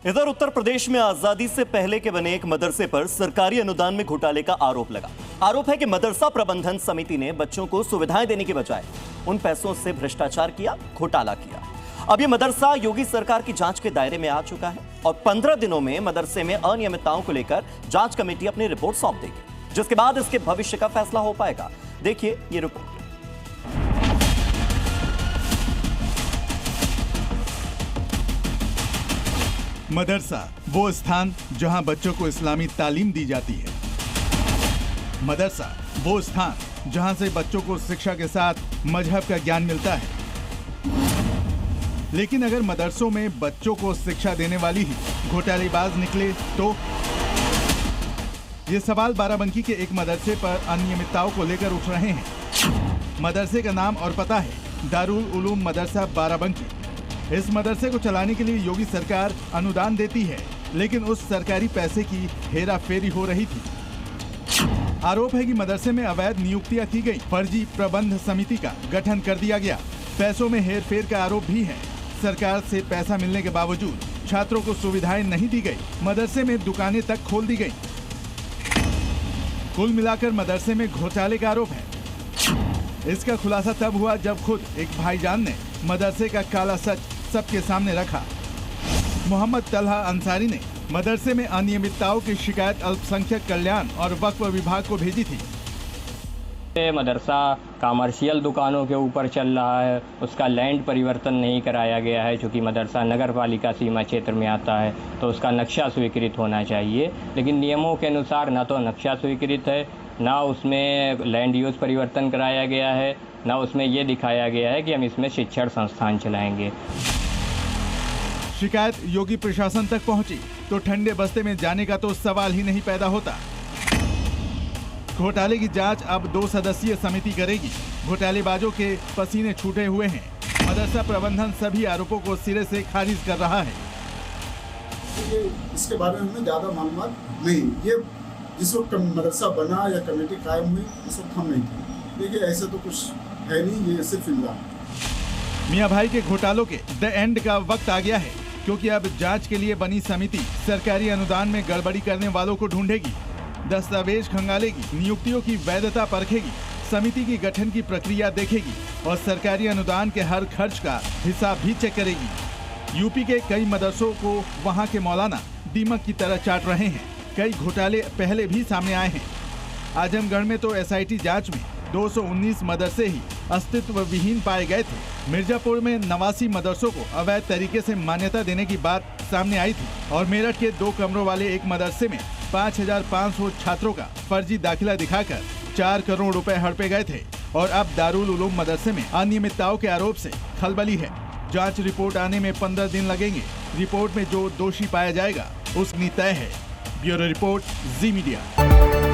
इधर उत्तर प्रदेश में आजादी से पहले के बने एक मदरसे पर सरकारी अनुदान में घोटाले का आरोप लगा। आरोप है कि मदरसा प्रबंधन समिति ने बच्चों को सुविधाएं देने के बजाय उन पैसों से भ्रष्टाचार किया, घोटाला किया। अब ये मदरसा योगी सरकार की जांच के दायरे में आ चुका है और 15 दिनों में मदरसे में अनियमितताओं को लेकर जांच कमेटी अपनी रिपोर्ट सौंप देगी, जिसके बाद इसके भविष्य का फैसला हो पाएगा। देखिए ये रिपोर्ट। मदरसा वो स्थान जहां बच्चों को इस्लामी तालीम दी जाती है। मदरसा वो स्थान जहां से बच्चों को शिक्षा के साथ मजहब का ज्ञान मिलता है। लेकिन अगर मदरसों में बच्चों को शिक्षा देने वाली ही घोटालेबाज निकले तो ये सवाल बाराबंकी के एक मदरसे पर अनियमितताओं को लेकर उठ रहे हैं। मदरसे का नाम और पता है दारुल उलूम मदरसा बाराबंकी। इस मदरसे को चलाने के लिए योगी सरकार अनुदान देती है, लेकिन उस सरकारी पैसे की हेराफेरी हो रही थी। आरोप है कि मदरसे में अवैध नियुक्तियां की गई, फर्जी प्रबंध समिति का गठन कर दिया गया। पैसों में हेरफेर का आरोप भी है। सरकार से पैसा मिलने के बावजूद छात्रों को सुविधाएं नहीं दी गई। मदरसे में दुकानें तक खोल दी गई। कुल मिलाकर मदरसे में घोटाले का आरोप है। इसका खुलासा तब हुआ जब खुद एक भाईजान ने मदरसे का काला सच सबके सामने रखा। मोहम्मद तलहा अंसारी ने मदरसे में अनियमितताओं की शिकायत अल्पसंख्यक कल्याण और वक्फ विभाग को भेजी थी। मदरसा कमर्शियल दुकानों के ऊपर चल रहा है, उसका लैंड परिवर्तन नहीं कराया गया है। चूँकि मदरसा नगर पालिका सीमा क्षेत्र में आता है तो उसका नक्शा स्वीकृत होना चाहिए, लेकिन नियमों के अनुसार ना तो नक्शा स्वीकृत है, ना उसमें लैंड यूज परिवर्तन कराया गया है, ना उसमें ये दिखाया गया है कि हम इसमें शिक्षण संस्थान चलाएंगे। शिकायत योगी प्रशासन तक पहुंची तो ठंडे बस्ते में जाने का तो सवाल ही नहीं पैदा होता। घोटाले की जांच अब 2 सदस्यीय समिति करेगी। घोटालेबाजों के पसीने छूटे हुए हैं। मदरसा प्रबंधन सभी आरोपों को सिरे से खारिज कर रहा है। इसके बारे में हमें ज्यादा मालूमात नहीं। ये जिस वक्त मदरसा बना या कमेटी कायम हुई उस वक्त हम नहीं थे। देखिए ऐसा तो कुछ है नहीं, ये सिर्फ इल्जाम। मियां भाई के घोटालों के द एंड का वक्त आ गया है, क्योंकि अब जांच के लिए बनी समिति सरकारी अनुदान में गड़बड़ी करने वालों को ढूंढेगी, दस्तावेज खंगालेगी, नियुक्तियों की वैधता परखेगी, समिति की गठन की प्रक्रिया देखेगी और सरकारी अनुदान के हर खर्च का हिसाब भी चेक करेगी। यूपी के कई मदरसों को वहां के मौलाना दीमक की तरह चाट रहे हैं। कई घोटाले पहले भी सामने आए हैं। आजमगढ़ में तो एसआईटी जांच में 219 मदरसे ही अस्तित्व विहीन पाए गए थे। मिर्जापुर में 89 मदरसों को अवैध तरीके से मान्यता देने की बात सामने आई थी और मेरठ के 2 कमरों वाले एक मदरसे में 5500 छात्रों का फर्जी दाखिला दिखाकर 4 करोड़ रुपए हड़पे गए थे। और अब दारुल उलूम मदरसे में अनियमितताओं के आरोप से खलबली है। जांच रिपोर्ट आने में 15 दिन लगेंगे। रिपोर्ट में जो दोषी पाया जाएगा उसकी तय है। ब्यूरो रिपोर्ट, जी मीडिया।